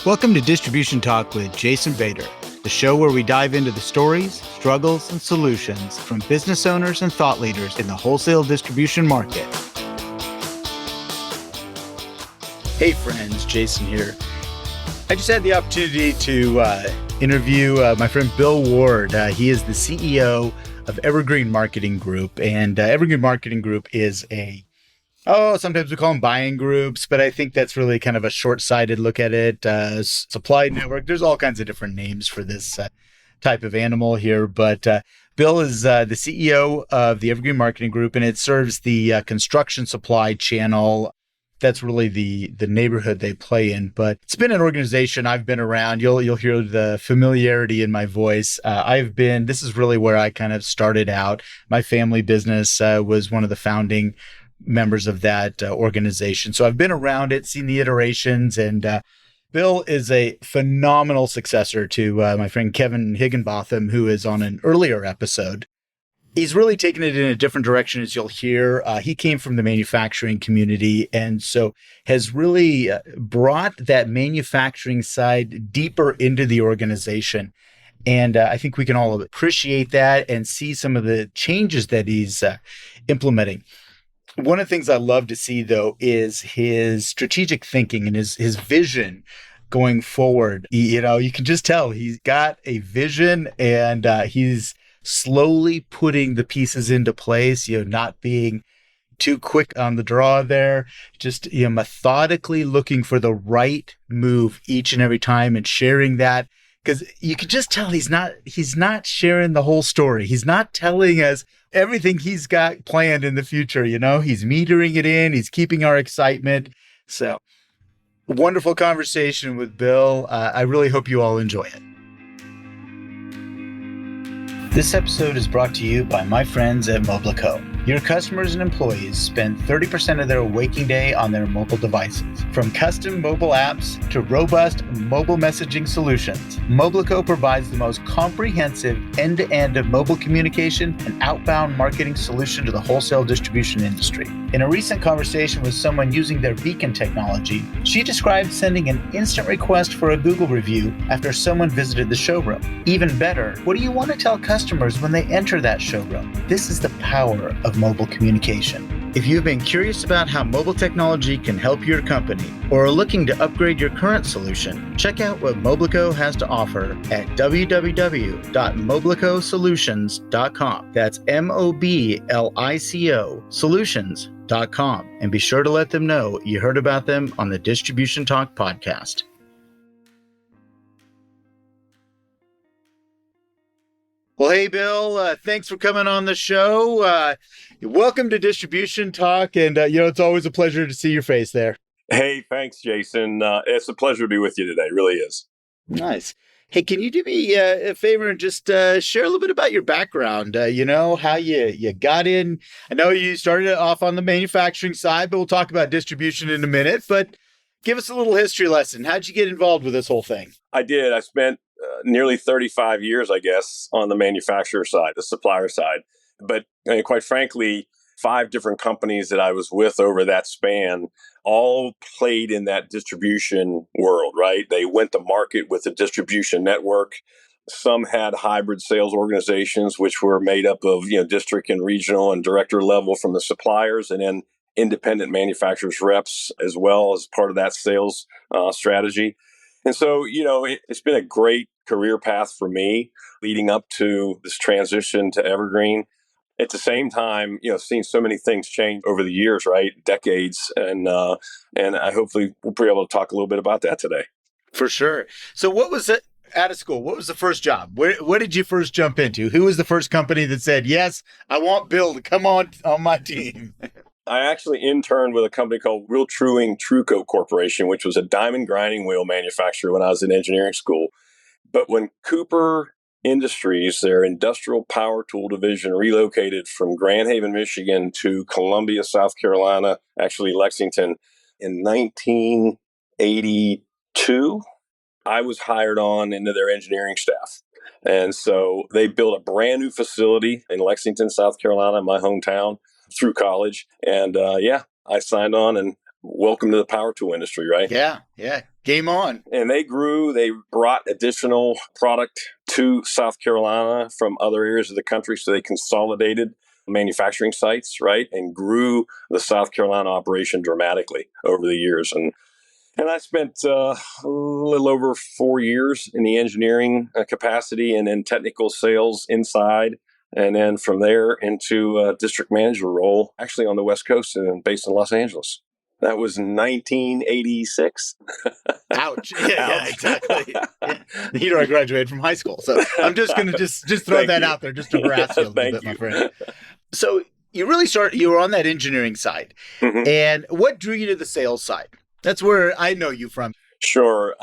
Welcome to Distribution Talk with Jason Bader, the show where we dive into the stories, struggles, and solutions from business owners and thought leaders in the wholesale distribution market. Hey friends, Jason here. I just had the opportunity to interview my friend Bill Ward. He is the CEO of Evergreen Marketing Group, and Evergreen Marketing Group is sometimes we call them buying groups, but I think that's really kind of a short-sighted look at it. Supply network, there's all kinds of different names for this type of animal here, but Bill is the CEO of the Evergreen Marketing Group, and it serves the construction supply channel. That's really the neighborhood they play in, but it's been an organization I've been around. You'll hear the familiarity in my voice. This is really where I kind of started out. My family business was one of the founding members of that organization. So I've been around it, seen the iterations, and Bill is a phenomenal successor to my friend Kevin Higginbotham, who is on an earlier episode. He's really taken it in a different direction, as you'll hear. He came from the manufacturing community, and so has really brought that manufacturing side deeper into the organization. And I think we can all appreciate that and see some of the changes that he's implementing. One of the things I love to see, though, is his strategic thinking and his vision going forward. You can just tell he's got a vision, and he's slowly putting the pieces into place, not being too quick on the draw there, just methodically looking for the right move each and every time and sharing that. Because you can just tell he's not sharing the whole story. He's not telling us everything he's got planned in the future. He's metering it in. He's keeping our excitement. So, wonderful conversation with Bill. I really hope you all enjoy it. This episode is brought to you by my friends at Moblico. Your customers and employees spend 30% of their waking day on their mobile devices. From custom mobile apps to robust mobile messaging solutions, Moblico provides the most comprehensive end-to-end of mobile communication and outbound marketing solution to the wholesale distribution industry. In a recent conversation with someone using their Beacon technology, she described sending an instant request for a Google review after someone visited the showroom. Even better, what do you want to tell customers when they enter that showroom? This is the power of mobile communication. If you've been curious about how mobile technology can help your company or are looking to upgrade your current solution, check out what Moblico has to offer at www.moblicosolutions.com. That's MOBLICO solutions.com. And be sure to let them know you heard about them on the Distribution Talk podcast. Well, hey, Bill, thanks for coming on the show. Welcome to Distribution Talk, and it's always a pleasure to see your face there. Hey, thanks, Jason. It's a pleasure to be with you today. It really is. Nice. Hey, can you do me a favor and just share a little bit about your background? How you got in? I know you started off on the manufacturing side, but we'll talk about distribution in a minute. But give us a little history lesson. How'd you get involved with this whole thing? I did. I spent nearly 35 years, I guess, on the manufacturer side, the supplier side. But quite frankly, 5 different companies that I was with over that span all played in that distribution world, right? They went to market with a distribution network. Some had hybrid sales organizations, which were made up of, district and regional and director level from the suppliers, and then independent manufacturers reps as well as part of that sales strategy. And so, it's been a great career path for me leading up to this transition to Evergreen. At the same time, seeing so many things change over the years, right? Decades. And I hopefully we'll be able to talk a little bit about that today. For sure. So what was it out of school? What was the first job? What did you first jump into? Who was the first company that said, yes, I want Bill to come on my team? I actually interned with a company called Real Truing Truco Corporation, which was a diamond grinding wheel manufacturer when I was in engineering school. But when Cooper Industries, their industrial power tool division, relocated from Grand Haven, Michigan to Columbia, South Carolina, actually Lexington, in 1982, I was hired on into their engineering staff. And so they built a brand new facility in Lexington, South Carolina, my hometown, through college. And I signed on, and welcome to the power tool industry, right? Yeah. Game on. And they grew. They brought additional product to South Carolina from other areas of the country. So they consolidated manufacturing sites, right? And grew the South Carolina operation dramatically over the years. And I spent a little over 4 years in the engineering capacity and in technical sales inside. And then from there into a district manager role, actually on the West Coast and based in Los Angeles. That was 1986. Ouch. Yeah, Ouch. exactly. Yeah. The year I graduated from high school. So I'm just going to just throw that out there just to harass you a little bit, my friend. So you were on that engineering side. Mm-hmm. And what drew you to the sales side? That's where I know you from. Sure.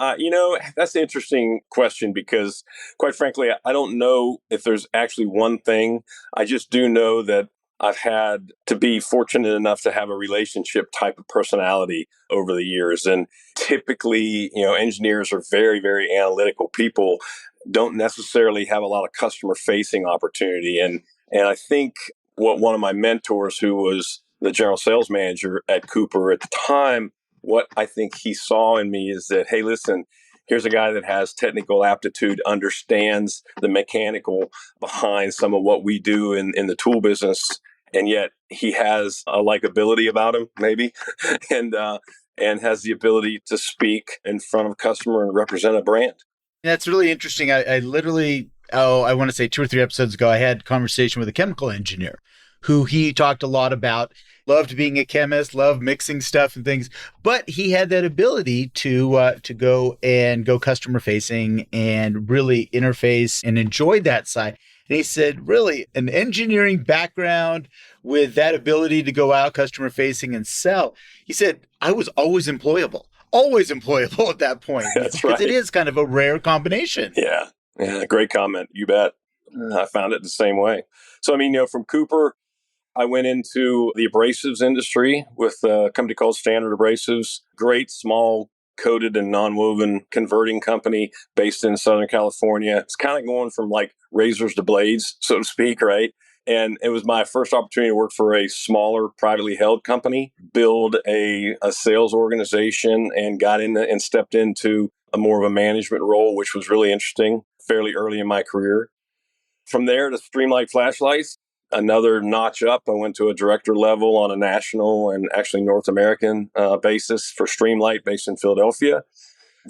That's an interesting question because, quite frankly, I don't know if there's actually one thing. I just do know that I've had to be fortunate enough to have a relationship type of personality over the years. And typically, engineers are very, very analytical people, don't necessarily have a lot of customer facing opportunity. And I think what one of my mentors, who was the general sales manager at Cooper at the time, what I think he saw in me is that, hey, listen, here's a guy that has technical aptitude, understands the mechanical behind some of what we do in the tool business. And yet he has a likability about him, maybe, and has the ability to speak in front of a customer and represent a brand. That's really interesting. I literally, I want to say 2 or 3 episodes ago, I had a conversation with a chemical engineer who he talked a lot about, loved being a chemist, loved mixing stuff and things, but he had that ability to go customer facing and really interface and enjoy that side. And he said, really, an engineering background with that ability to go out customer facing and sell. He said, I was always employable at that point. That's right. Because it is kind of a rare combination. Yeah, great comment. You bet. I found it the same way. So, from Cooper, I went into the abrasives industry with a company called Standard Abrasives, great small coated and non-woven converting company based in Southern California. It's kind of going from like razors to blades, so to speak, right? And it was my first opportunity to work for a smaller privately held company, build a sales organization, and got in and stepped into a more of a management role, which was really interesting fairly early in my career. From there to Streamlight Flashlights, another notch up. I went to a director level on a national and actually North American basis for Streamlight based in Philadelphia.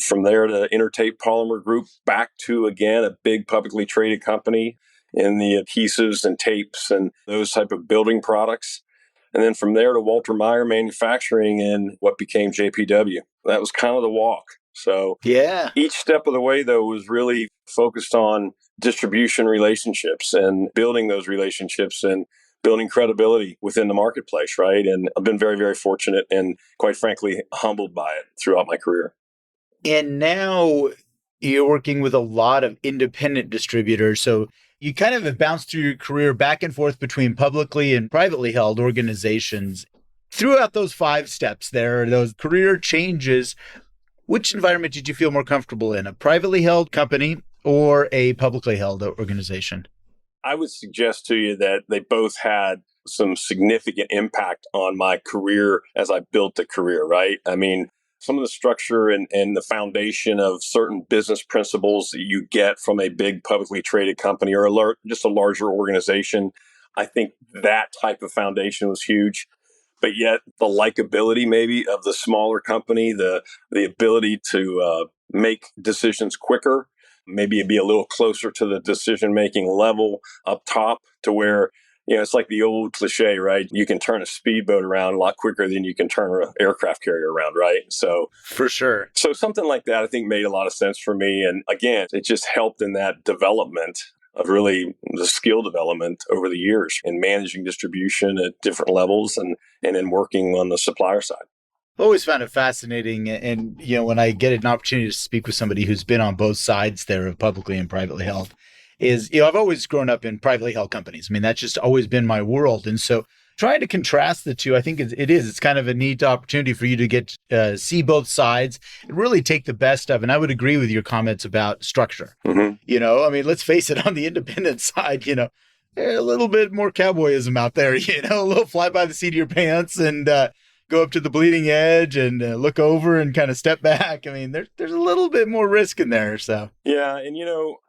From there to Intertape Polymer Group, back to, again, a big publicly traded company in the adhesives and tapes and those type of building products. And then from there to Walter Meyer Manufacturing and what became JPW. That was kind of the walk. So yeah, each step of the way, though, was really focused on distribution relationships and building those relationships and building credibility within the marketplace, right? And I've been very, very fortunate and, quite frankly, humbled by it throughout my career. And now you're working with a lot of independent distributors. So you kind of have bounced through your career back and forth between publicly and privately held organizations. Throughout those 5 steps there, those career changes, which environment did you feel more comfortable in, a privately held company or a publicly held organization? I would suggest to you that they both had some significant impact on my career as I built the career, right? Some of the structure and the foundation of certain business principles that you get from a big publicly traded company or just a larger organization, I think that type of foundation was huge. But yet the likability maybe of the smaller company, the ability to make decisions quicker, maybe be a little closer to the decision-making level up top to where, it's like the old cliche, right? You can turn a speedboat around a lot quicker than you can turn an aircraft carrier around, right? So for sure. So something like that, I think, made a lot of sense for me. And again, it just helped in that development of really the skill development over the years in managing distribution at different levels and in working on the supplier side. I've always found it fascinating. And, when I get an opportunity to speak with somebody who's been on both sides there of publicly and privately held, is, I've always grown up in privately held companies. That's just always been my world. And so trying to contrast the two, I think it's kind of a neat opportunity for you to get see both sides and really take the best of. And I would agree with your comments about structure. Mm-hmm. Let's face it, on the independent side, a little bit more cowboyism out there, a little fly by the seat of your pants and go up to the bleeding edge and look over and kind of step back. I mean, there's a little bit more risk in there. So Yeah, and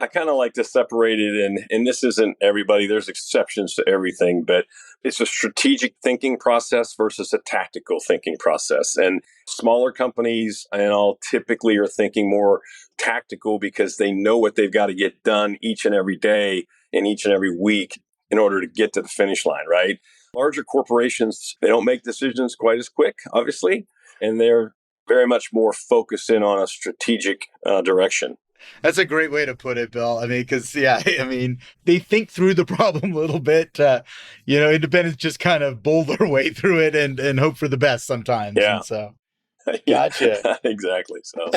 I kind of like to separate it, and this isn't everybody. There's exceptions to everything, but it's a strategic thinking process versus a tactical thinking process. And smaller companies and all typically are thinking more tactical because they know what they've got to get done each and every day and each and every week in order to get to the finish line, right? Larger corporations, they don't make decisions quite as quick, obviously, and they're very much more focused in on a strategic direction. that's a great way to put it, Bill. I mean, because yeah, I mean, they think through the problem a little bit. Independents just kind of bowl their way through it and hope for the best sometimes. Yeah. And so, Yeah, gotcha. exactly. So,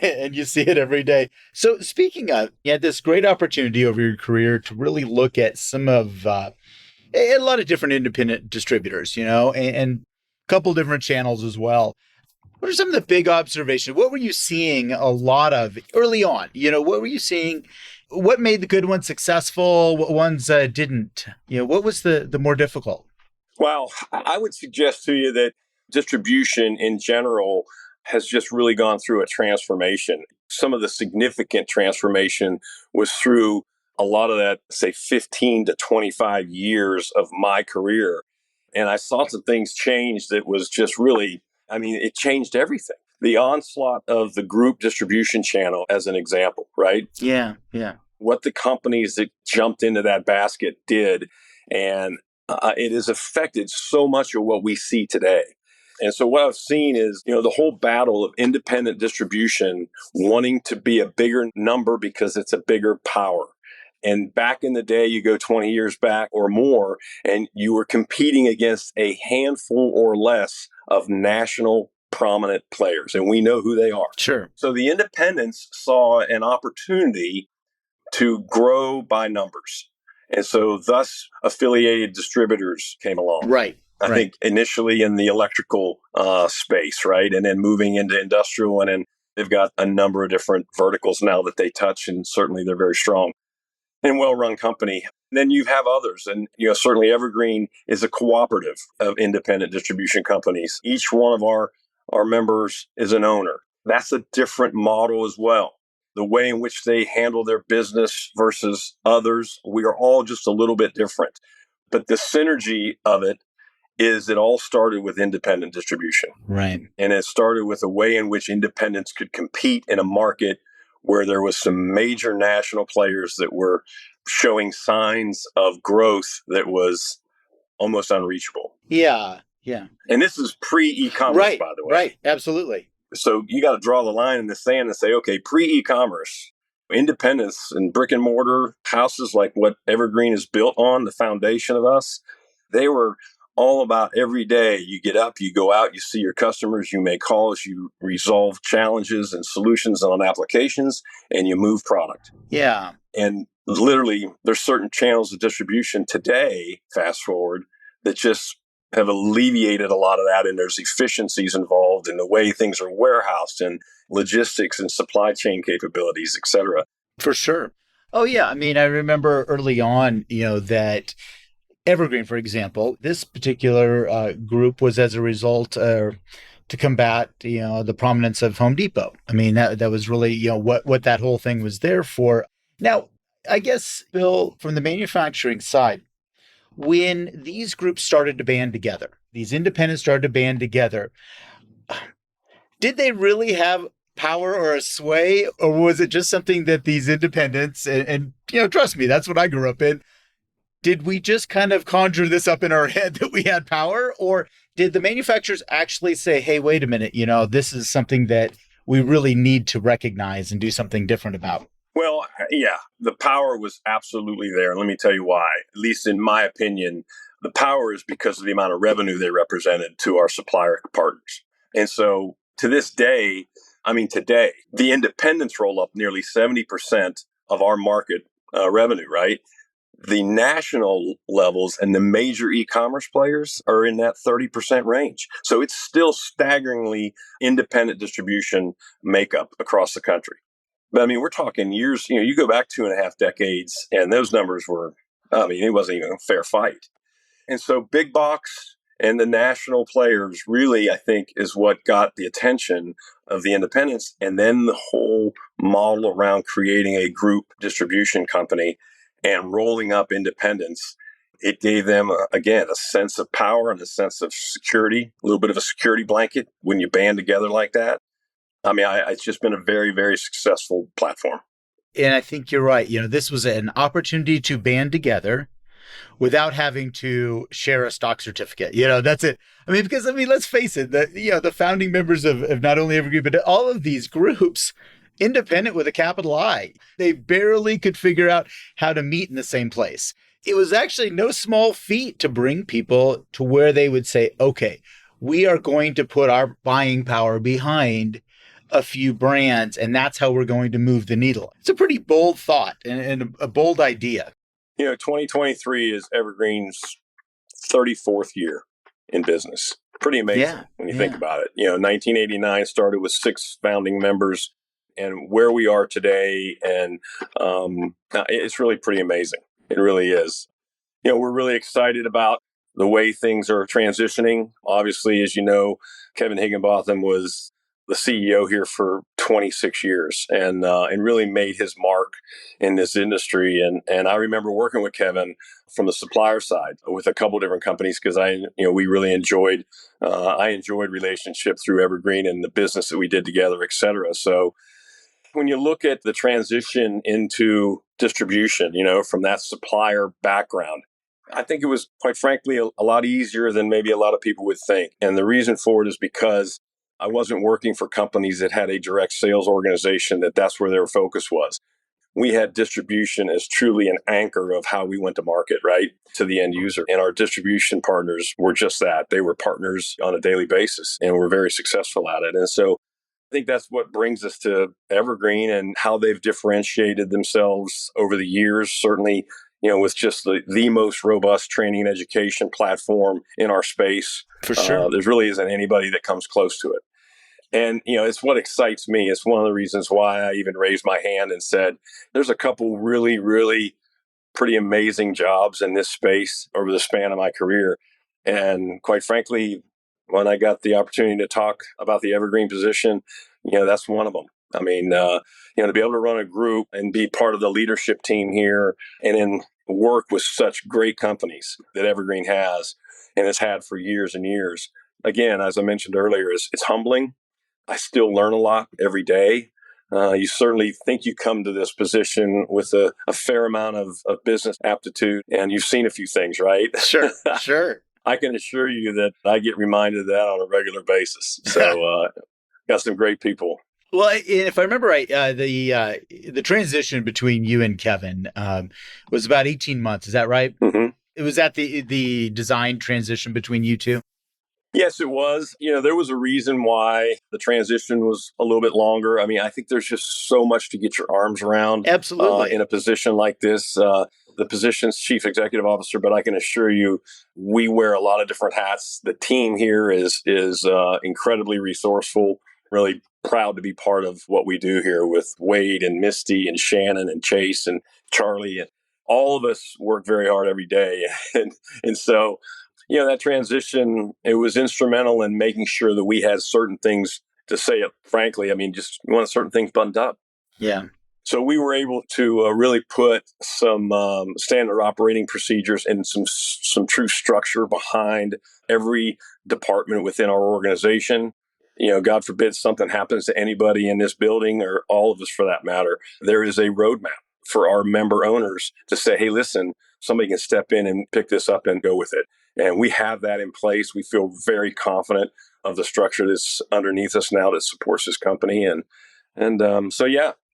And you see it every day. So, speaking of, you had this great opportunity over your career to really look at some of a lot of different independent distributors, and a couple different channels as well. What are some of the big observations? What were you seeing a lot of early on? What were you seeing? What made the good ones successful? What ones didn't? What was the more difficult? well, I would suggest to you that distribution in general has just really gone through a transformation. Some of the significant transformation was through a lot of that, say, 15 to 25 years of my career. And I saw some things change that was just really, I mean, it changed everything. The onslaught of the group distribution channel, as an example, right? Yeah, yeah. What the companies that jumped into that basket did. And it has affected so much of what we see today. And so what I've seen is, the whole battle of independent distribution wanting to be a bigger number because it's a bigger power. And back in the day, you go 20 years back or more, and you were competing against a handful or less of national prominent players. And we know who they are. Sure. So the independents saw an opportunity to grow by numbers. And so thus affiliated distributors came along. Right. I think initially in the electrical space, right? And then moving into industrial. And then they've got a number of different verticals now that they touch. And certainly they're very strong and well-run company. And then you have others. And, certainly Evergreen is a cooperative of independent distribution companies. Each one of our members is an owner. That's a different model as well. The way in which they handle their business versus others, we are all just a little bit different. But the synergy of it is it all started with independent distribution. Right. And it started with a way in which independents could compete in a market where there was some major national players that were showing signs of growth that was almost unreachable. Yeah. Yeah. And this is pre-e-commerce, Right. by the way. Right. Absolutely. So you got to draw the line in the sand and say, okay, pre-e-commerce, independence and brick and mortar houses like what Evergreen is built on, the foundation of us, they were all about every day. You get up, you go out, you see your customers, you make calls, you resolve challenges and solutions on applications, and you move product. Yeah. And literally, there's certain channels of distribution today, fast forward, that just have alleviated a lot of that. And there's efficiencies involved in the way things are warehoused and logistics and supply chain capabilities, et cetera. For sure. Oh, yeah. I mean, I remember early on, that Evergreen, for example, this particular group was as a result to combat, the prominence of Home Depot. I mean, that was really, what that whole thing was there for. Now, I guess, Bill, from the manufacturing side, when these groups started to band together, these independents started to band together, did they really have power or a sway, or was it just something that these independents and trust me, that's what I grew up in. Did we just kind of conjure this up in our head that we had power, or did the manufacturers actually say, hey, wait a minute, this is something that we really need to recognize and do something different about? Well, yeah, the power was absolutely there. And let me tell you why. At least in my opinion, the power is because of the amount of revenue they represented to our supplier partners. And so to this day, today, the independents roll up nearly 70% of our market revenue, right? The national levels and the major e-commerce players are in that 30% range. So it's still staggeringly independent distribution makeup across the country. But we're talking years, you go back 2.5 decades and those numbers were, it wasn't even a fair fight. And so big box And the national players really, I think, is what got the attention of the independents. And then the whole model around creating a group distribution company and rolling up independents, it gave them, again, a sense of power and a sense of security, a little bit of a security blanket when you band together like that. I mean, it's just been a very, very successful platform. And I think you're right. This was an opportunity to band together without having to share a stock certificate. That's it. Because let's face it, the founding members of not only Evergreen, but all of these groups, independent with a capital I, they barely could figure out how to meet in the same place. It was actually no small feat to bring people to where they would say, okay, we are going to put our buying power behind a few brands, and that's how we're going to move the needle. It's a pretty bold thought and a bold idea. 2023 is Evergreen's 34th year in business. Pretty amazing when you think about it. 1989 started with 6 founding members, and where we are today, and it's really pretty amazing. It really is. We're really excited about the way things are transitioning. Obviously, as you know, Kevin Higginbotham was the CEO here for 26 years and really made his mark in this industry. And I remember working with Kevin from the supplier side with a couple different companies because we really enjoyed relationship through Evergreen and the business that we did together, et cetera. So when you look at the transition into distribution, from that supplier background, I think it was, quite frankly, a lot easier than maybe a lot of people would think. And the reason for it is because I wasn't working for companies that had a direct sales organization that's where their focus was. We had distribution as truly an anchor of how we went to market, right, to the end user. And our distribution partners were just that. They were partners on a daily basis and were very successful at it. And so I think that's what brings us to Evergreen and how they've differentiated themselves over the years, certainly, with just the most robust training and education platform in our space. For sure. There really isn't anybody that comes close to it. And, it's what excites me. It's one of the reasons why I even raised my hand and said, there's a couple really, really pretty amazing jobs in this space over the span of my career. And quite frankly, when I got the opportunity to talk about the Evergreen position, that's one of them. To be able to run a group and be part of the leadership team here and then work with such great companies that Evergreen has and has had for years and years. Again, as I mentioned earlier, it's humbling. I still learn a lot every day. You certainly think you come to this position with a fair amount of business aptitude, and you've seen a few things, right? Sure. I can assure you that I get reminded of that on a regular basis. So got some great people. Well, if I remember right, the transition between you and Kevin was about 18 months. Is that right? Mm-hmm. It was at the design transition between you two? Yes, it was. There was a reason why the transition was a little bit longer. I think there's just so much to get your arms around. Absolutely. In a position like this. The position's chief executive officer, but I can assure you, we wear a lot of different hats. The team here is incredibly resourceful, really proud to be part of what we do here with Wade and Misty and Shannon and Chase and Charlie. And all of us work very hard every day. And so, that transition, it was instrumental in making sure that we had certain things, to say it frankly, just we wanted certain things buttoned up. Yeah. So we were able to really put some standard operating procedures and some true structure behind every department within our organization. God forbid something happens to anybody in this building or all of us for that matter. There is a roadmap for our member owners to say, hey, listen, somebody can step in and pick this up and go with it. And we have that in place. We feel very confident of the structure that's underneath us now that supports this company. And so,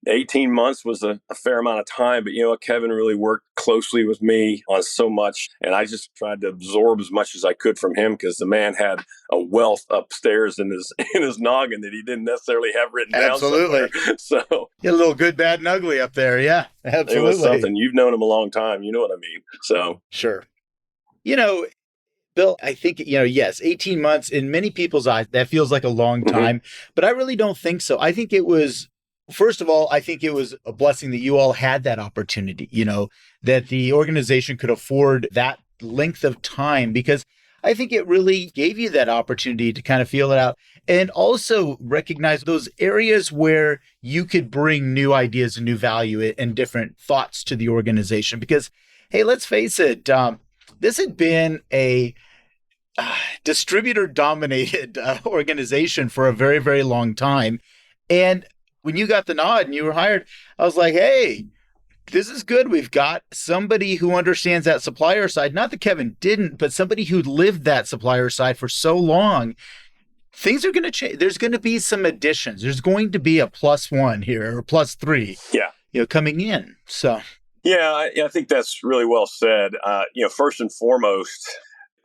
18 months was a fair amount of time, but Kevin really worked closely with me on so much, and I just tried to absorb as much as I could from him because the man had a wealth upstairs in his noggin that he didn't necessarily have written down. Absolutely. So a little good, bad, and ugly up there. Yeah, absolutely. It was something. You've known him a long time. You know what I mean? So sure. Bill, I think, yes, 18 months in many people's eyes, that feels like a long time, but I really don't think so. I think it was, first of all, I think it was a blessing that you all had that opportunity, that the organization could afford that length of time, because I think it really gave you that opportunity to kind of feel it out and also recognize those areas where you could bring new ideas and new value and different thoughts to the organization. Because, hey, let's face it, this had been a distributor dominated organization for a very, very long time. And when you got the nod and you were hired, I was like, hey, this is good. We've got somebody who understands that supplier side. Not that Kevin didn't, but somebody who lived that supplier side for so long. Things are going to change. There's going to be some additions. There's going to be a +1 here or +3, Yeah. coming in. So, Yeah, I think that's really well said. First and foremost,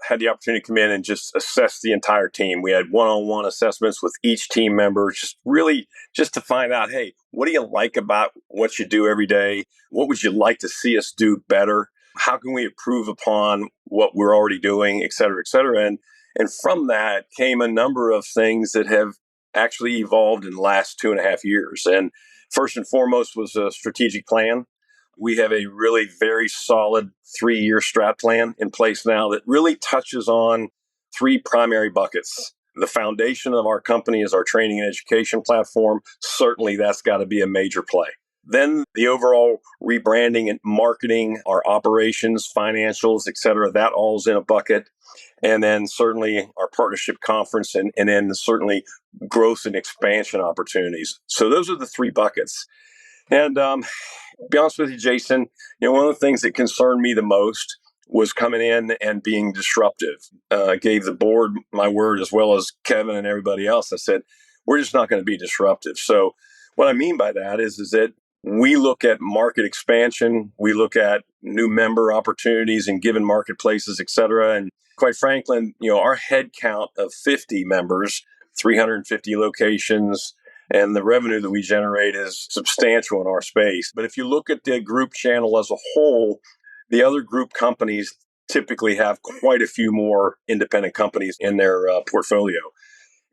had the opportunity to come in and just assess the entire team. We had one-on-one assessments with each team member, just to find out, hey, what do you like about what you do every day? What would you like to see us do better? How can we improve upon what we're already doing, et cetera, et cetera? And from that came a number of things that have actually evolved in the last 2.5 years. And first and foremost was a strategic plan. We have a really very solid 3-year strat plan in place now that really touches on 3 primary buckets. The foundation of our company is our training and education platform. Certainly, that's got to be a major play. Then the overall rebranding and marketing, our operations, financials, et cetera, that all is in a bucket. And then certainly our partnership conference and then certainly growth and expansion opportunities. So those are the 3 buckets. And be honest with you, Jason, one of the things that concerned me the most was coming in and being disruptive. I gave the board my word as well as Kevin and everybody else. I said, we're just not going to be disruptive. So what I mean by that is that we look at market expansion, we look at new member opportunities in given marketplaces, et cetera. And quite frankly, our head count of 50 members, 350 locations, and the revenue that we generate is substantial in our space. But if you look at the group channel as a whole, the other group companies typically have quite a few more independent companies in their portfolio.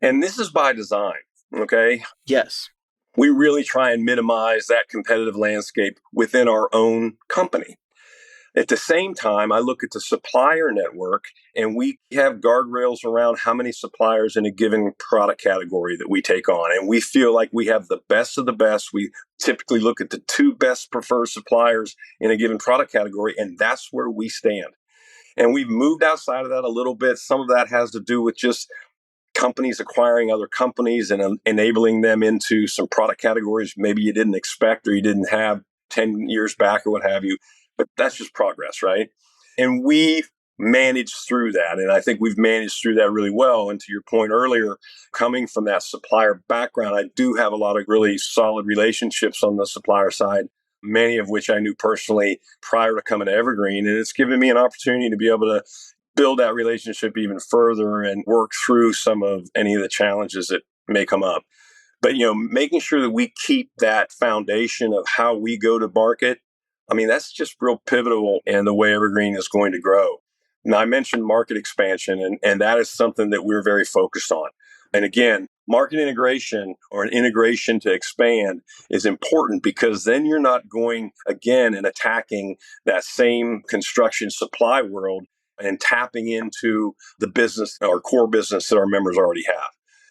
And this is by design, okay? yes. We really try and minimize that competitive landscape within our own company. At the same time, I look at the supplier network and we have guardrails around how many suppliers in a given product category that we take on. And we feel like we have the best of the best. We typically look at the 2 best preferred suppliers in a given product category, and that's where we stand. And we've moved outside of that a little bit. Some of that has to do with just companies acquiring other companies and enabling them into some product categories maybe you didn't expect or you didn't have 10 years back or what have you. But that's just progress, right? And we managed through that. And I think we've managed through that really well. And to your point earlier, coming from that supplier background, I do have a lot of really solid relationships on the supplier side, many of which I knew personally prior to coming to Evergreen. And it's given me an opportunity to be able to build that relationship even further and work through some of any of the challenges that may come up. But, making sure that we keep that foundation of how we go to market, I mean, that's just real pivotal in the way Evergreen is going to grow. Now, I mentioned market expansion, and that is something that we're very focused on. And again, market integration or an integration to expand is important because then you're not going again and attacking that same construction supply world and tapping into the business or core business that our members already have.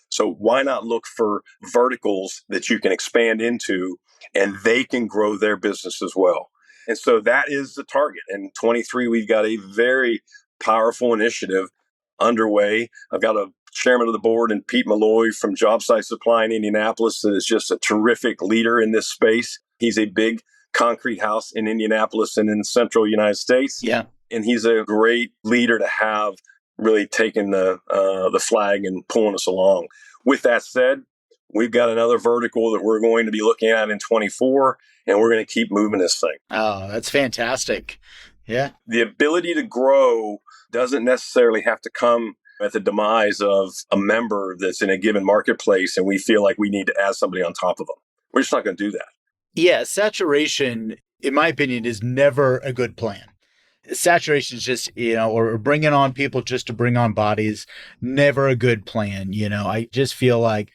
So why not look for verticals that you can expand into and they can grow their business as well? And so that is the target. In 23, we've got a very powerful initiative underway. I've got a chairman of the board and Pete Malloy from Jobsite Supply in Indianapolis that is just a terrific leader in this space. He's a big concrete house in Indianapolis and in the central United States. Yeah. And he's a great leader to have really taken the flag and pulling us along. With that said, we've got another vertical that we're going to be looking at in 24, and we're going to keep moving this thing. Oh, that's fantastic. Yeah. The ability to grow doesn't necessarily have to come at the demise of a member that's in a given marketplace and we feel like we need to add somebody on top of them. We're just not going to do that. Yeah. Saturation, in my opinion, is never a good plan. Saturation is just, or bringing on people just to bring on bodies, never a good plan. I just feel like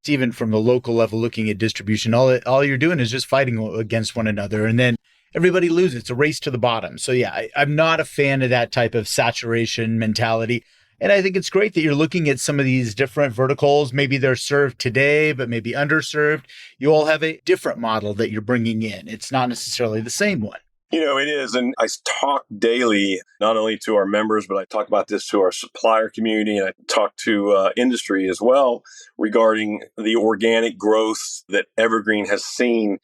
it's even from the local level, looking at distribution, all you're doing is just fighting against one another. And then everybody loses. It's a race to the bottom. So yeah, I'm not a fan of that type of saturation mentality. And I think it's great that you're looking at some of these different verticals. Maybe they're served today, but maybe underserved. You all have a different model that you're bringing in. It's not necessarily the same one. It is. And I talk daily, not only to our members, but I talk about this to our supplier community, and I talk to industry as well regarding the organic growth that Evergreen has seen,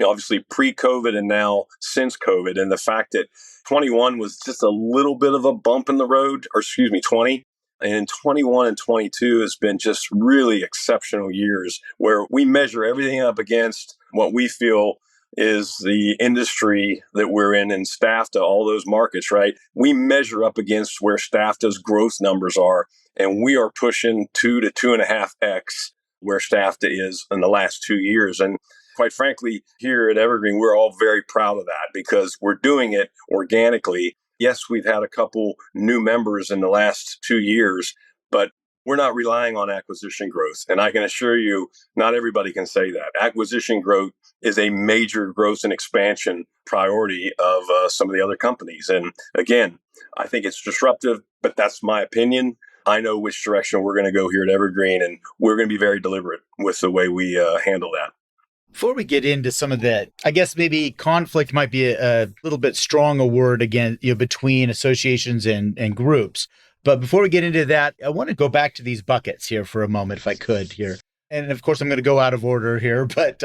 obviously pre-COVID and now since COVID. And the fact that 21 was just a little bit of a bump in the road, or excuse me, 20. And 21 and 22 has been just really exceptional years where we measure everything up against what we feel is the industry that we're in and STAFTA, all those markets, right? We measure up against where STAFTA's growth numbers are, and we are pushing 2 to 2.5x where STAFTA is in the last 2 years. And quite frankly, here at Evergreen, we're all very proud of that because we're doing it organically. Yes, we've had a couple new members in the last 2 years, but we're not relying on acquisition growth. And I can assure you, not everybody can say that. Acquisition growth is a major growth and expansion priority of some of the other companies. And again, I think it's disruptive, but that's my opinion. I know which direction we're going to go here at Evergreen, and we're going to be very deliberate with the way we handle that. Before we get into some of that, I guess maybe conflict might be a little bit strong a word again, between associations and groups. But before we get into that, I want to go back to these buckets here for a moment, if I could here. And of course, I'm going to go out of order here, but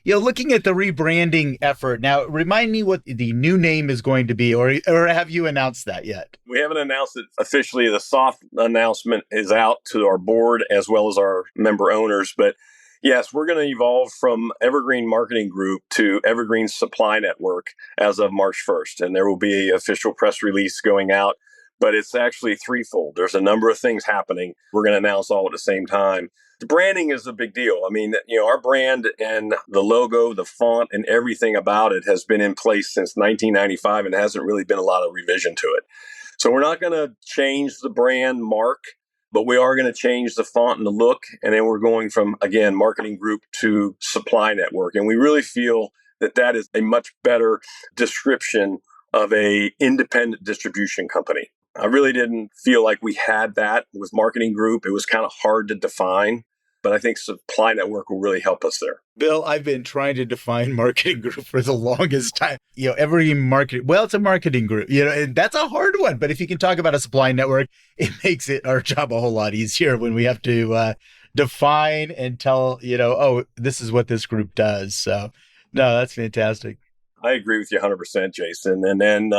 looking at the rebranding effort now, remind me what the new name is going to be, or have you announced that yet? We haven't announced it officially. The soft announcement is out to our board as well as our member owners, but yes, we're going to evolve from Evergreen Marketing Group to Evergreen Supply Network as of March 1st. And there will be an official press release going out, but it's actually threefold. There's a number of things happening. We're going to announce all at the same time. The branding is a big deal. I mean, our brand and the logo, the font, and everything about it has been in place since 1995 and hasn't really been a lot of revision to it. So we're not going to change the brand mark, but we are going to change the font and the look. And then we're going from, again, marketing group to supply network. And we really feel that that is a much better description of a independent distribution company. I really didn't feel like we had that with marketing group. It was kind of hard to define, but I think supply network will really help us there. Bill, I've been trying to define marketing group for the longest time. Every market, well, it's a marketing group, and that's a hard one. But if you can talk about a supply network, it makes our job a whole lot easier when we have to define and tell, oh, this is what this group does. So, no, that's fantastic. I agree with you 100%, Jason. And then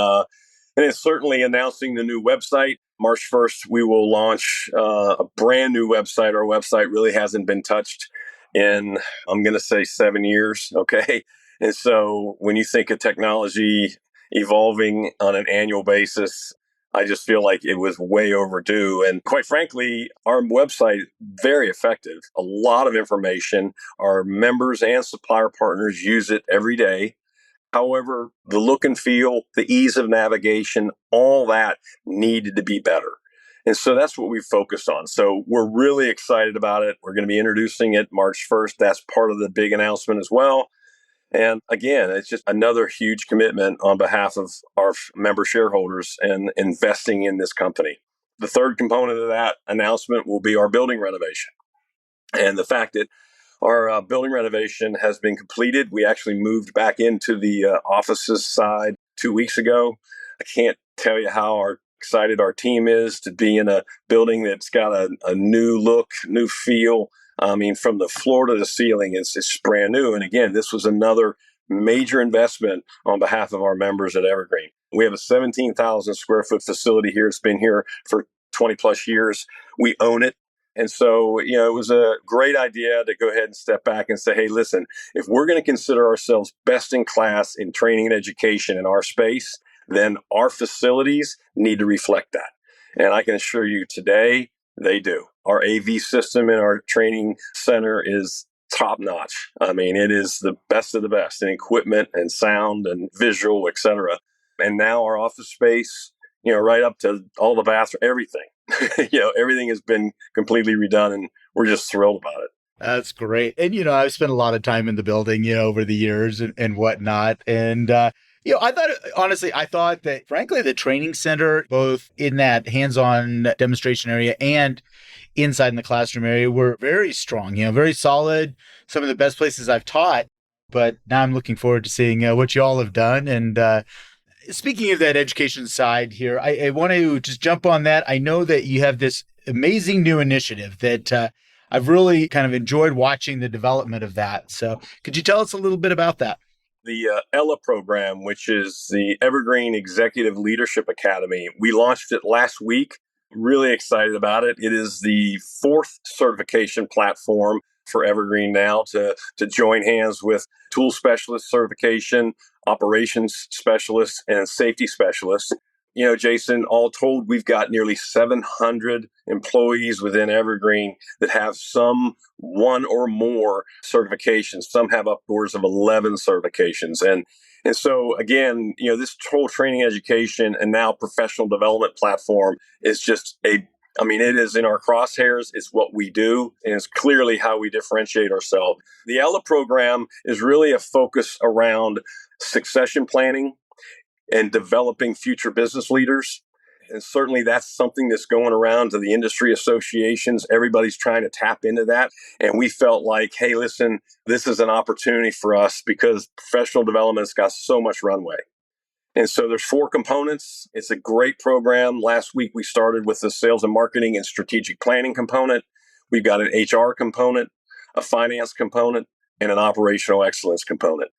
it's certainly announcing the new website. March 1st, we will launch a brand new website. Our website really hasn't been touched in, I'm going to say 7 years. Okay. And so when you think of technology evolving on an annual basis, I just feel like it was way overdue. And quite frankly, our website, very effective, a lot of information. Our members and supplier partners use it every day. However, the look and feel, the ease of navigation, all that needed to be better. And so that's what we've focused on. So we're really excited about it. We're going to be introducing it March 1st. That's part of the big announcement as well. And again, it's just another huge commitment on behalf of our member shareholders and investing in this company. The third component of that announcement will be our building renovation. And the fact that our building renovation has been completed. We actually moved back into the offices side 2 weeks ago. I can't tell you how excited our team is to be in a building that's got a new look, new feel. I mean, from the floor to the ceiling, it's brand new. And again, this was another major investment on behalf of our members at Evergreen. We have a 17,000 square foot facility here. It's been here for 20 plus years. We own it. And so, it was a great idea to go ahead and step back and say, hey, listen, if we're going to consider ourselves best in class in training and education in our space, then our facilities need to reflect that. And I can assure you today, they do. Our AV system in our training center is top notch. I mean, it is the best of the best in equipment and sound and visual, et cetera. And now our office space, right up to all the bathroom, everything. Everything has been completely redone, and we're just thrilled about it. That's great. And, I've spent a lot of time in the building, over the years and whatnot. And, I thought that, frankly, the training center, both in that hands on demonstration area and inside in the classroom area, were very strong, very solid. Some of the best places I've taught. But now I'm looking forward to seeing what you all have done. And, speaking of that education side here, I want to just jump on that. I know that you have this amazing new initiative that I've really kind of enjoyed watching the development of that. So, could you tell us a little bit about that? The ELA program, which is the Evergreen Executive Leadership Academy. We launched it last week. Really excited about it. It is the fourth certification platform for Evergreen now to join hands with tool specialist certification, operations specialists, and safety specialists. Jason, all told, we've got nearly 700 employees within Evergreen that have some one or more certifications. Some have upwards of 11 certifications. And so, again, this whole training education and now professional development platform is just it is in our crosshairs. It's what we do, and it's clearly how we differentiate ourselves. The ELA program is really a focus around succession planning and developing future business leaders. And certainly that's something that's going around to the industry associations. Everybody's trying to tap into that. And we felt like, hey, listen, this is an opportunity for us because professional development's got so much runway. And so there's four components. It's a great program. Last week we started with the sales and marketing and strategic planning component. We've got an HR component, a finance component, and an operational excellence component.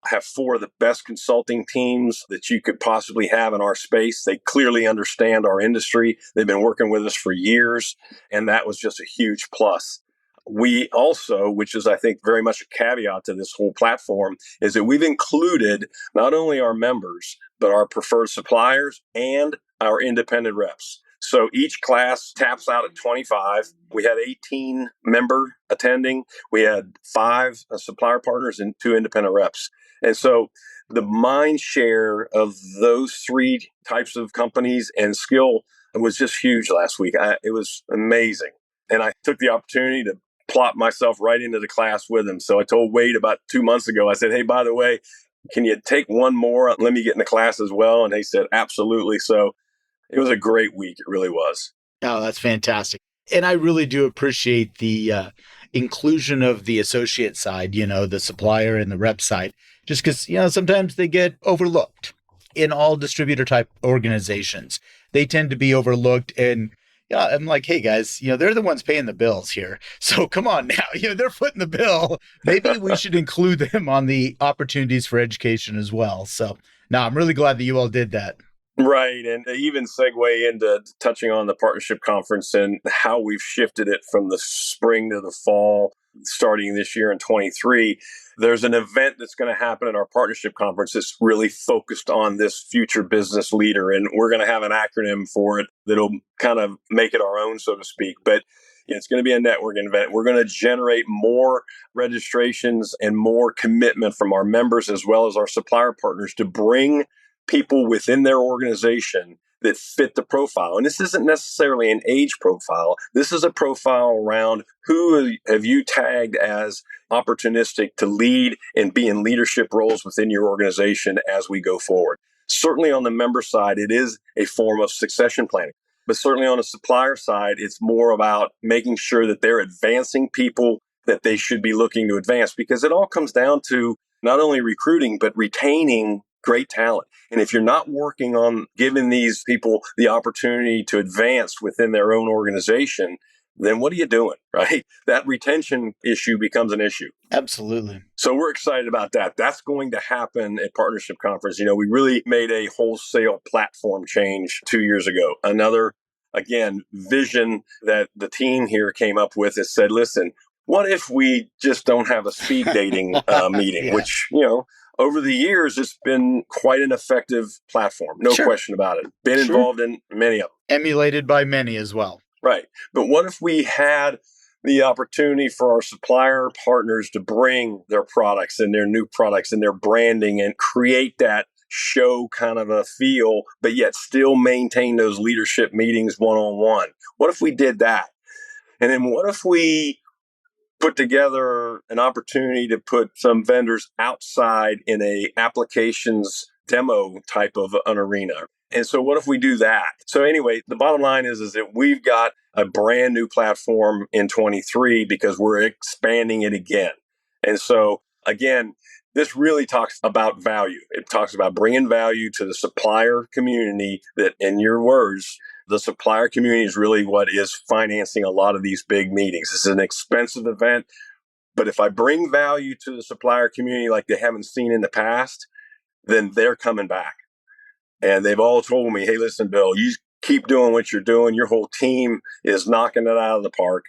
Have four of the best consulting teams that you could possibly have in our space. They clearly understand our industry. They've been working with us for years, and that was just a huge plus. We also, which is, I think, very much a caveat to this whole platform, is that we've included not only our members, but our preferred suppliers and our independent reps. So each class taps out at 25. We had 18 member attending. We had 5 supplier partners and 2 independent reps. And so the mind share of those 3 types of companies and skill was just huge last week. It was amazing. And I took the opportunity to plop myself right into the class with them. So I told Wade about 2 months ago, I said, hey, by the way, can you take one more? Let me get in the class as well. And he said, absolutely. So it was a great week. It really was. Oh, that's fantastic. And I really do appreciate the inclusion of the associate side, the supplier and the rep side, just because, sometimes they get overlooked in all distributor type organizations. They tend to be overlooked. And yeah, I'm like, hey guys, they're the ones paying the bills here. So come on now, they're footing the bill. Maybe we should include them on the opportunities for education as well. So now I'm really glad that you all did that. Right. And even segue into touching on the partnership conference and how we've shifted it from the spring to the fall, starting this year in 23. There's an event that's going to happen at our partnership conference that's really focused on this future business leader. And we're going to have an acronym for it that'll kind of make it our own, so to speak. But it's going to be a networking event. We're going to generate more registrations and more commitment from our members as well as our supplier partners to bring people within their organization that fit the profile. And this isn't necessarily an age profile. This is a profile around who have you tagged as opportunistic to lead and be in leadership roles within your organization as we go forward. Certainly on the member side, it is a form of succession planning. But certainly on the supplier side, it's more about making sure that they're advancing people that they should be looking to advance, because it all comes down to not only recruiting, but retaining great talent. And if you're not working on giving these people the opportunity to advance within their own organization, then what are you doing, right? That retention issue becomes an issue. Absolutely. So we're excited about that. That's going to happen at Partnership Conference. We really made a wholesale platform change 2 years ago. Another, again, vision that the team here came up with is said, listen, what if we just don't have a speed dating meeting, Yeah. which, over the years, it's been quite an effective platform. No Sure. question about it. Been involved in many of them. Emulated by many as well. Right. But what if we had the opportunity for our supplier partners to bring their products and their new products and their branding and create that show kind of a feel, but yet still maintain those leadership meetings one-on-one? What if we did that? And then what if we put together an opportunity to put some vendors outside in a applications demo type of an arena. And so what if we do that? So anyway, the bottom line is that we've got a brand new platform in 23 because we're expanding it again. And so again, this really talks about value. It talks about bringing value to the supplier community that, in your words, the supplier community is really what is financing a lot of these big meetings. This is an expensive event, but if I bring value to the supplier community like they haven't seen in the past, then they're coming back. And they've all told me, hey, listen, Bill, you keep doing what you're doing. Your whole team is knocking it out of the park.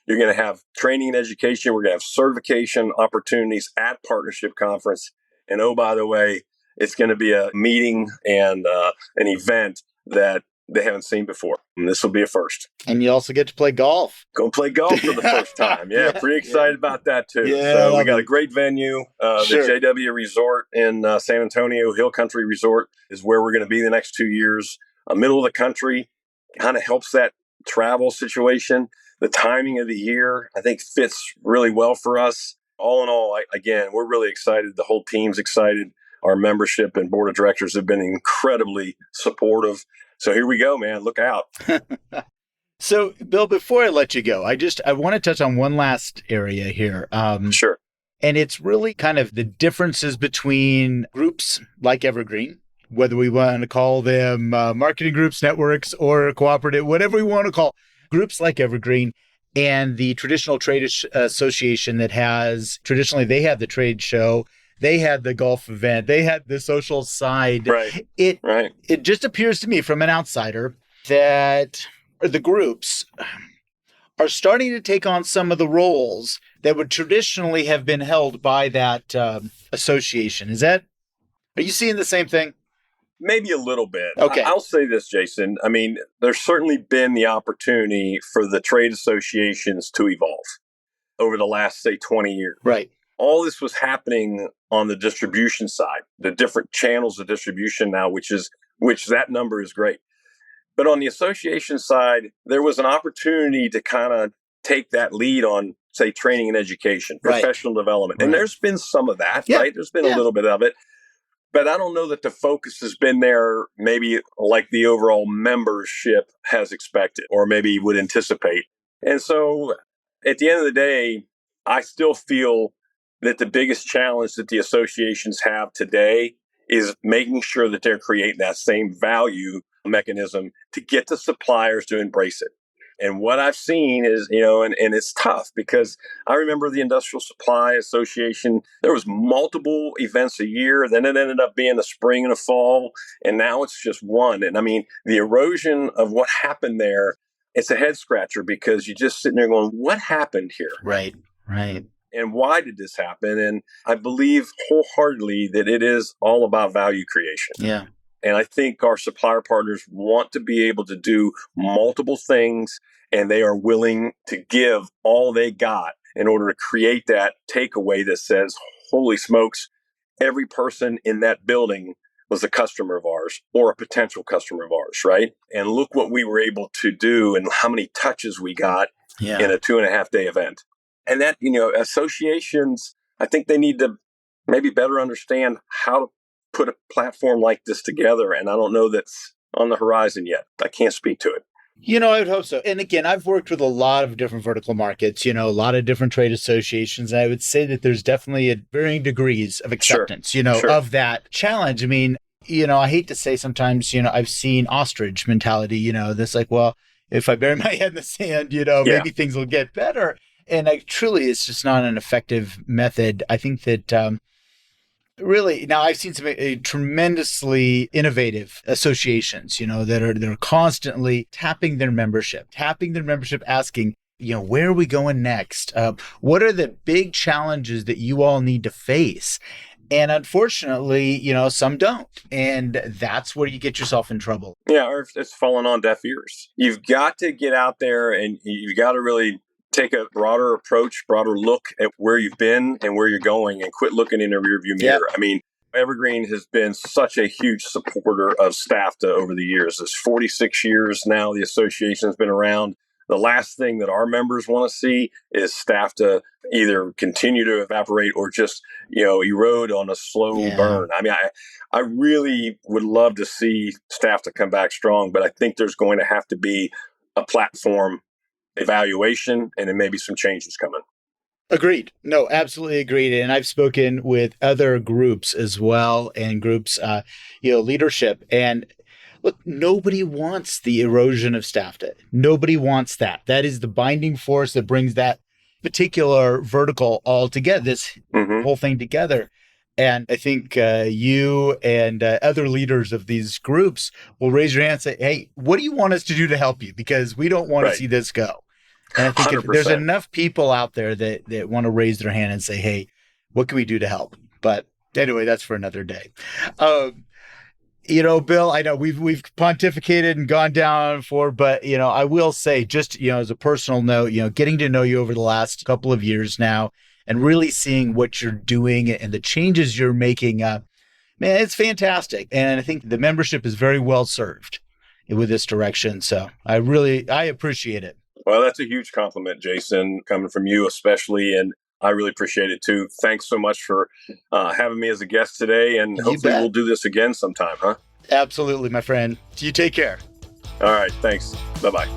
You're going to have training and education. We're going to have certification opportunities at Partnership Conference. And oh, by the way, it's going to be a meeting and an event that they haven't seen before. And this will be a first. And you also get to play golf. Go play golf for the first time. Yeah, pretty excited about that too. Yeah, so we got a great venue. Sure. The JW Resort in San Antonio, Hill Country Resort, is where we're going to be the next 2 years. Middle of the country, kind of helps that travel situation. The timing of the year, I think, fits really well for us. All in all, again, we're really excited. The whole team's excited. Our membership and board of directors have been incredibly supportive. So here we go, man. Look out. So, Bill, before I let you go, I want to touch on one last area here. Sure. And it's really kind of the differences between groups like Evergreen, whether we want to call them marketing groups, networks, or cooperative, whatever we want to call groups like Evergreen, and the traditional trade association that has, traditionally, they had the trade show, they had the golf event, they had the social side. Right. It just appears to me from an outsider that the groups are starting to take on some of the roles that would traditionally have been held by that association. Are you seeing the same thing? Maybe a little bit. Okay. I'll say this, Jason. I mean, there's certainly been the opportunity for the trade associations to evolve over the last, say, 20 years. Right. All this was happening on the distribution side, the different channels of distribution now, which that number is great. But on the association side, there was an opportunity to kind of take that lead on, say, training and education, professional development. And there's been some of that, right? There's been a little bit of it. But I don't know that the focus has been there maybe like the overall membership has expected or maybe would anticipate. And so at the end of the day, I still feel that the biggest challenge that the associations have today is making sure that they're creating that same value mechanism to get the suppliers to embrace it. And what I've seen is, and it's tough because I remember the Industrial Supply Association, there was multiple events a year. Then it ended up being a spring and a fall. And now it's just one. And I mean, the erosion of what happened there, it's a head scratcher because you're just sitting there going, what happened here? Right. And why did this happen? And I believe wholeheartedly that it is all about value creation. Yeah. And I think our supplier partners want to be able to do multiple things, and they are willing to give all they got in order to create that takeaway that says, holy smokes, every person in that building was a customer of ours or a potential customer of ours, right? And look what we were able to do and how many touches we got in a 2.5-day event. And that, associations, I think they need to maybe better understand how to put a platform like this together. And I don't know that's on the horizon yet. I can't speak to it. I would hope so. And again, I've worked with a lot of different vertical markets, a lot of different trade associations. And I would say that there's definitely varying degrees of acceptance, of that challenge. I mean, I hate to say sometimes, I've seen ostrich mentality, this like, well, if I bury my head in the sand, maybe things will get better. And truly, it's just not an effective method. I think that really, now I've seen some tremendously innovative associations, that are constantly tapping their membership, asking, where are we going next? What are the big challenges that you all need to face? And unfortunately, some don't. And that's where you get yourself in trouble. Yeah, or if it's fallen on deaf ears. You've got to get out there and you've got to really take a broader approach, broader look at where you've been and where you're going and quit looking in the rearview mirror. I mean, Evergreen has been such a huge supporter of STAFTA over the years. It's 46 years now the association has been around. The last thing that our members want to see is staff to either continue to evaporate or just, erode on a slow Yeah. burn. I mean, I really would love to see staff to come back strong, but I think there's going to have to be a platform evaluation and then maybe some changes coming. Agreed. No, absolutely agreed. And I've spoken with other groups as well, and groups, leadership. And look, nobody wants the erosion of staff debt. Nobody wants that. That is the binding force that brings that particular vertical all together, this whole thing together. And I think you and other leaders of these groups will raise your hand and say, hey, what do you want us to do to help you? Because we don't want to see this go. And I think there's enough people out there that want to raise their hand and say, hey, what can we do to help? But anyway, that's for another day. Bill, I know we've pontificated and gone down for, but, I will say just, as a personal note, getting to know you over the last couple of years now and really seeing what you're doing and the changes you're making, man, it's fantastic. And I think the membership is very well served with this direction. So I appreciate it. Well, that's a huge compliment, Jason, coming from you especially. And I really appreciate it too. Thanks so much for having me as a guest today. And hopefully we'll do this again sometime, huh? Absolutely, my friend. You take care. All right. Thanks. Bye-bye.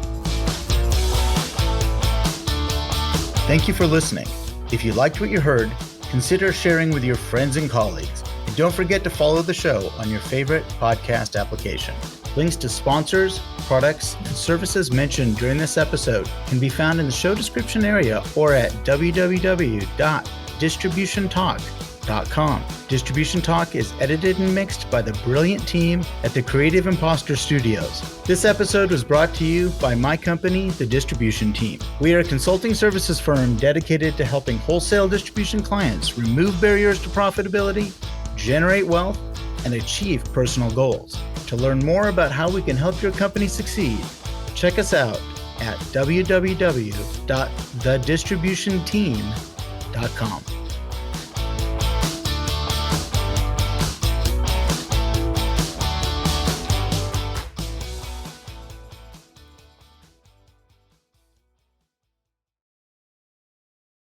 Thank you for listening. If you liked what you heard, consider sharing with your friends and colleagues. And don't forget to follow the show on your favorite podcast application. Links to sponsors, products, and services mentioned during this episode can be found in the show description area or at www.distributiontalk.com. Distribution Talk is edited and mixed by the brilliant team at the Creative Imposter Studios. This episode was brought to you by my company, The Distribution Team. We are a consulting services firm dedicated to helping wholesale distribution clients remove barriers to profitability, generate wealth, and achieve personal goals. To learn more about how we can help your company succeed, check us out at www.thedistributionteam.com.